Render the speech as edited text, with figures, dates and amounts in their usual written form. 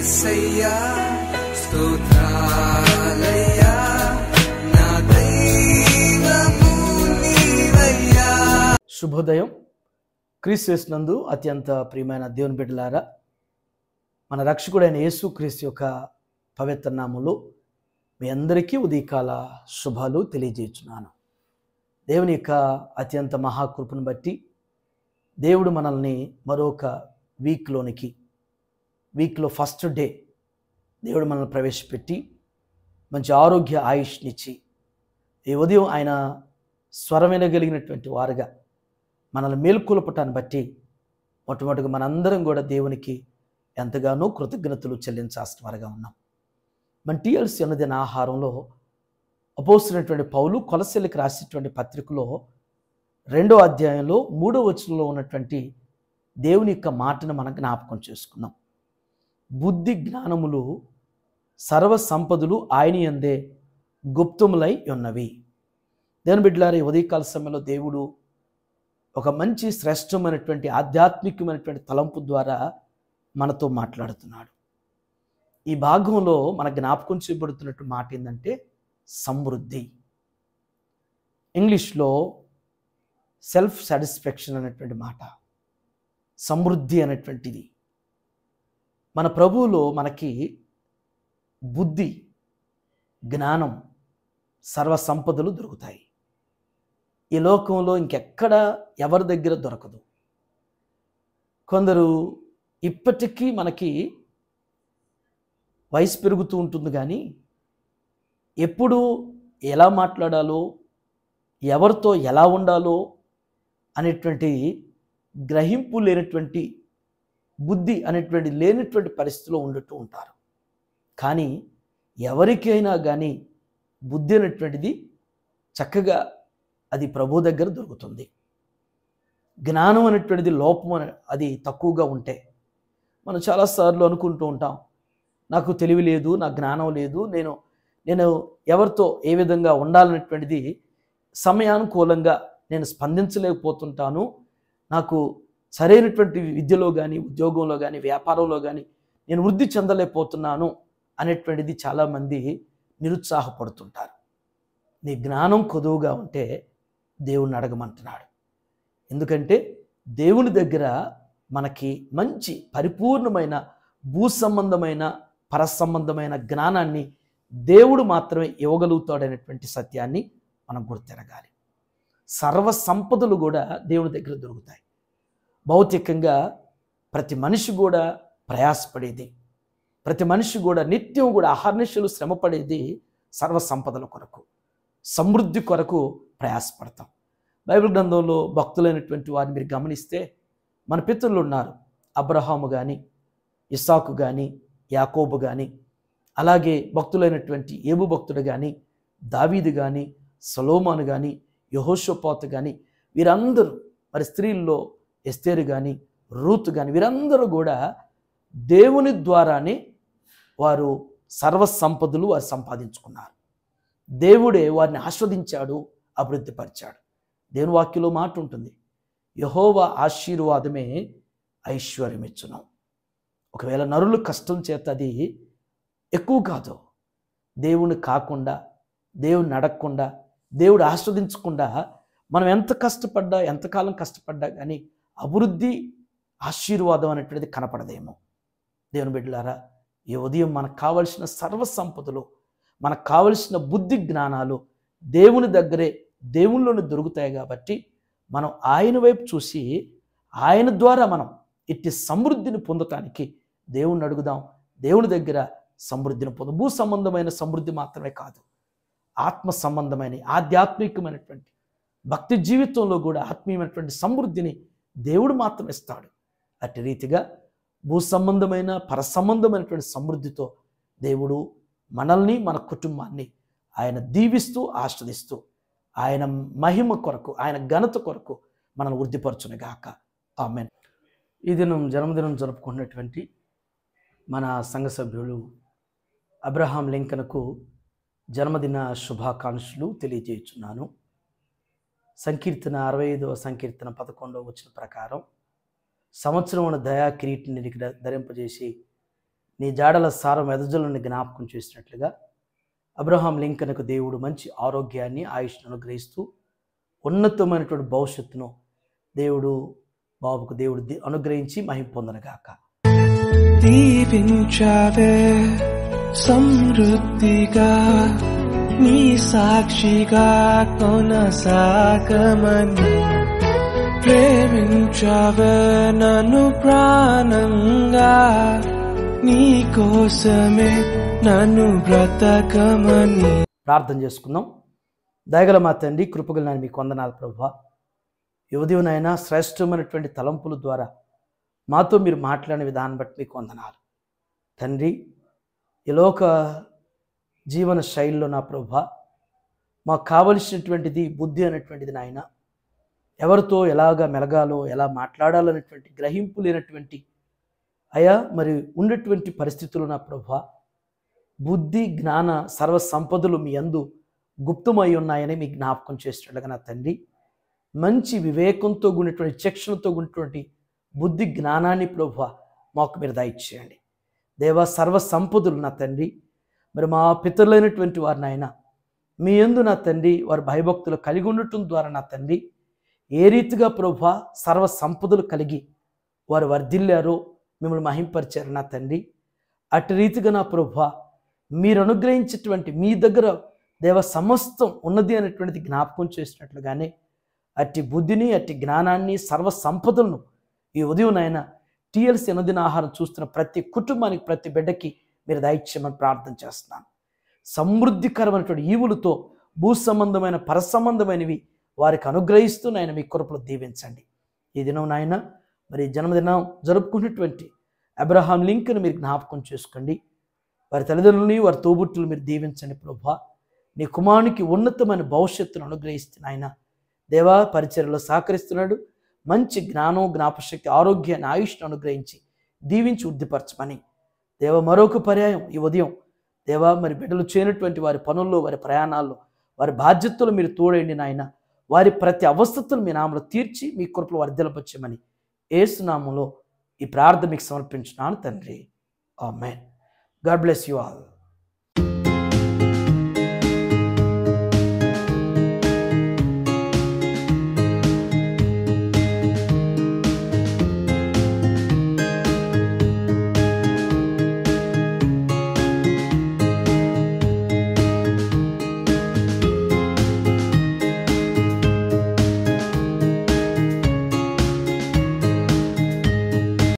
యేసయ్యా స్తోత్రాలయ్యా నా దైవము నీవయ్యా. శుభోదయం. క్రీస్తునందు అత్యంత ప్రియమైన దేవుని బిడ్డలారా, మన రక్షకుడైన యేసు క్రీస్తు యొక్క పవిత్ర నామములో మీ అందరికీ ఉదయకాల శుభాలు తెలియజేస్తున్నాను. దేవుని యొక్క అత్యంత మహాకృపను బట్టి దేవుడు మనల్ని మరొక వీక్లో ఫస్ట్ డే దేవుడు మనల్ని ప్రవేశపెట్టి మంచి ఆరోగ్య ఆయుష్నిచ్చి ఈ ఉదయం ఆయన స్వరం వినగలిగినటువంటి వారుగా మనల్ని మేల్కొల్పటాన్ని బట్టి మొట్టమొదటిగా మనందరం కూడా దేవునికి ఎంతగానో కృతజ్ఞతలు చెల్లించాల్సిన వారుగా ఉన్నాం. మన టీఎల్సీ అన్నదిన ఆహారంలో అపోస్తులైనటువంటి పౌలు కొలస్సీలకు రాసినటువంటి పత్రికలో 2వ అధ్యాయంలో 3వ వచనంలో ఉన్నటువంటి దేవుని యొక్క మాటను మనం జ్ఞాపకం చేసుకున్నాం. బుద్ధి జ్ఞానములు సర్వ సంపదలు ఆయన యందే గుప్తములై ఉన్నవి. దేవుని బిడ్డలారా, ఈ ఉదయకాల సమయంలో దేవుడు ఒక మంచి శ్రేష్టమైనటువంటి ఆధ్యాత్మికమైనటువంటి తలంపు ద్వారా మనతో మాట్లాడుతున్నాడు. ఈ భాగంలో మన జ్ఞాపకం చేయబడుతున్నట్టు మాట ఏంటంటే సమృద్ధి. ఇంగ్లీష్లో సెల్ఫ్ సాటిస్ఫాక్షన్ అనేటువంటి మాట, సమృద్ధి అనేటువంటిది. మన ప్రభువులో మనకి బుద్ధి జ్ఞానం సర్వ సంపదలు దొరుకుతాయి. ఈ లోకంలో ఇంకెక్కడ ఎవరి దగ్గర దొరకదు. కొందరు ఇప్పటికీ మనకి వయసు పెరుగుతూ ఉంటుంది, కానీ ఎప్పుడు ఎలా మాట్లాడాలో ఎవరితో ఎలా ఉండాలో అనేటువంటి గ్రహింపు లేనటువంటి బుద్ధి అనేటువంటి లేనటువంటి పరిస్థితిలో ఉండుతూ ఉంటారు. కానీ ఎవరికైనా కానీ బుద్ధి అనేటువంటిది చక్కగా అది ప్రభు దగ్గర దొరుకుతుంది. జ్ఞానం అనేటువంటిది లోపం అది తక్కువగా ఉంటే మనం చాలాసార్లు అనుకుంటూ ఉంటాం, నాకు తెలివి లేదు, నాకు జ్ఞానం లేదు, నేను ఎవరితో ఏ విధంగా ఉండాలనేటువంటిది సమయానుకూలంగా నేను స్పందించలేకపోతుంటాను, నాకు సరైనటువంటి విద్యలో కానీ ఉద్యోగంలో కానీ వ్యాపారంలో కానీ నేను వృద్ధి చెందలేకపోతున్నాను అనేటువంటిది చాలామంది నిరుత్సాహపడుతుంటారు. నీ జ్ఞానం కొదువుగా ఉంటే దేవుణ్ణి అడగమంటున్నాడు. ఎందుకంటే దేవుని దగ్గర మనకి మంచి పరిపూర్ణమైన భూ సంబంధమైన పరసంబంధమైన జ్ఞానాన్ని దేవుడు మాత్రమే ఇవ్వగలుగుతాడనేటువంటి సత్యాన్ని మనం గుర్తెరగాలి. సర్వ సంపదలు కూడా దేవుని దగ్గర దొరుకుతాయి. భౌతికంగా ప్రతి మనిషి కూడా ప్రయాసపడేది, ప్రతి మనిషి కూడా నిత్యం కూడా అహర్నిశలు శ్రమపడేది సర్వ సంపదల కొరకు, సమృద్ధి కొరకు ప్రయాసపడతాం. బైబిల్ గ్రంథంలో భక్తులైనటువంటి వారిని మీరు గమనిస్తే మన పితరులు ఉన్నారు. అబ్రహాము కానీ, ఇస్సాకు కానీ, యాకోబు కానీ, అలాగే భక్తులైనటువంటి ఏబు భక్తుడు కానీ, దావీదు కానీ, సొలొమోను కానీ, యెహోషాపాతు కానీ, వీరందరూ, మరి స్త్రీల్లో ఎస్తేరు కానీ, రూతు కానీ, వీరందరూ కూడా దేవుని ద్వారానే వారు సర్వ సంపదలు వారు సంపాదించుకున్నారు. దేవుడే వారిని ఆస్వాదించాడు, అభివృద్ధిపరిచాడు. దేవుని వాక్యంలో మాట ఉంటుంది, యెహోవా ఆశీర్వాదమే ఐశ్వర్యం ఇచ్చును. ఒకవేళ నరులు కష్టం చేత అది ఎక్కువ కాదు, దేవుని కాకుండా, దేవుని అడగకుండా, దేవుడు ఆస్వాదించకుండా మనం ఎంత కష్టపడ్డా, ఎంతకాలం కష్టపడ్డా కానీ అభివృద్ధి ఆశీర్వాదం అనేటువంటిది కనపడదేమో. దేవుని బిడ్డలారా, ఈ ఉదయం మనకు కావలసిన సర్వ సంపదలు, మనకు కావలసిన బుద్ధి జ్ఞానాలు దేవుని దగ్గరే, దేవునిలోనే దొరుకుతాయి. కాబట్టి మనం ఆయన వైపు చూసి ఆయన ద్వారా మనం ఇట్టి సమృద్ధిని పొందటానికి దేవుణ్ణి అడుగుదాం. దేవుని దగ్గర సమృద్ధిని పొందు. భూ సంబంధమైన సమృద్ధి మాత్రమే కాదు, ఆత్మ సంబంధమైన ఆధ్యాత్మికమైనటువంటి భక్తి జీవితంలో కూడా ఆత్మీయమైనటువంటి సమృద్ధిని దేవుడు మాత్రం ఇస్తాడు. అట్టి రీతిగా భూ సంబంధమైన పరసంబంధమైనటువంటి సమృద్ధితో దేవుడు మనల్ని, మన కుటుంబాన్ని ఆయన దీవిస్తూ ఆస్వాదిస్తూ ఆయన మహిమ కొరకు, ఆయన ఘనత కొరకు మనల్ని వృద్ధిపరచునుగాక. ఆమేన్. ఈ దినం జన్మదినం జరుపుకున్నటువంటి మన సంఘ సభ్యులు అబ్రహాం లింకన్కు జన్మదిన శుభాకాంక్షలు తెలియజేస్తున్నాను. సంకీర్తన 65వ సంకీర్తన 11వ వచనం ప్రకారం సంవత్సరమున దయా కిరీటిని నీకు ధరింపజేసి నీ జాడల సారం ఎదజలను జ్ఞాపకం చేసినట్లుగా అబ్రహాం లింకన్కు దేవుడు మంచి ఆరోగ్యాన్ని ఆయుష్ను అనుగ్రహిస్తూ ఉన్నతమైనటువంటి భవిష్యత్తును దేవుడు బాబుకు దేవుడు అనుగ్రహించి మహిమ పొందనుగాక. దీవించావే సమృద్ధిగా నీ సాక్షిగా కొనసాగమని, ప్రేమించావే నన్ను ప్రాణంగా, నీ కోసమే నన్ను బ్రతకమని. ప్రార్థన చేసుకుందాం. దయగల మా తండ్రి, కృపగల నాయన, మీకు వందనాలు ప్రభువా. ఈ ఉదయం నాయన శ్రేష్టమైనటువంటి తలంపుల ద్వారా మాతో మీరు మాట్లాడిన విధానం బట్టి మీకు వందనాలు తండ్రి. ఈ లోక జీవన శైలిలో నా ప్రభువా మాకు కావలసినటువంటిది బుద్ధి అనేటువంటిది నాయన, ఎవరితో ఎలాగా మెలగాలో ఎలా మాట్లాడాలనేటువంటి గ్రహింపు లేనటువంటి అయా మరి ఉన్నటువంటి పరిస్థితులు నా ప్రభువా, బుద్ధి జ్ఞాన సర్వ సంపదలు మీ యందు గుప్తమై ఉన్నాయని మీ జ్ఞాపకం చేసినట్లుగా నా తండ్రి, మంచి వివేకంతో కూడినటువంటి చక్షణతో కూడినటువంటి బుద్ధి జ్ఞానాన్ని ప్రభువా మాకు మీరు దయచేయండి దేవా. సర్వ సంపదలు నా తండ్రి, మరి మా పితరులైనటువంటి వారు నాయన మీ యందు నా తండ్రి వారి భయభక్తులు కలిగి ఉండటం ద్వారా నా తండ్రి ఏ రీతిగా ప్రభువా సర్వ సంపదలు కలిగి వారు వర్ధిల్లారో మిమ్మల్ని మహింపరిచారు నా తండ్రి. అటు రీతిగా నా ప్రభువా మీరు అనుగ్రహించేటువంటి మీ దగ్గర దేవ సమస్తం ఉన్నది అనేటువంటిది జ్ఞాపకం చేసినట్లుగానే అట్టి బుద్ధిని అట్టి జ్ఞానాన్ని సర్వ సంపదలను ఈ ఉదయం నాయన టీఎల్సీ అనుదిన ఆహారం చూస్తున్న ప్రతి కుటుంబానికి ప్రతి బిడ్డకి మీరు దయచేయమని ప్రార్థన చేస్తున్నాను. సమృద్ధికరమైనటువంటి ఈవులతో భూ సంబంధమైన పరసంబంధమైనవి వారికి అనుగ్రహిస్తూ నాయన మీ కృపలో దీవించండి. ఈ దినం నాయన మరి జన్మదినం జరుపుకున్నటువంటి అబ్రహాం లింకన్ మీరు జ్ఞాపకం చేసుకోండి. వారి తల్లిదండ్రులని వారి తోబుట్టులు మీరు దీవించండి ప్రభువా. నీ కుమారునికి ఉన్నతమైన భవిష్యత్తును అనుగ్రహిస్తున్న ఆయన దేవా పరిచర్యలో సహకరిస్తున్నాడు. మంచి జ్ఞానం జ్ఞాపశక్తి ఆరోగ్యాన్ని ఆయుష్ను అనుగ్రహించి దీవించి వృద్ధిపరచమని దేవ మరొక పర్యాయం ఈ ఉదయం దేవా మరి బిడ్డలు చేయనటువంటి వారి పనుల్లో వారి ప్రయాణాల్లో వారి బాధ్యతలు మీరు తోడండి నాయన. వారి ప్రతి అవస్థతులు మీ నామలో తీర్చి మీ కృపలో వర్ధిల్లపరచమని యేసు నామములో ఈ ప్రార్థన మీకు సమర్పించున్నాను తండ్రి. Amen. God bless you all.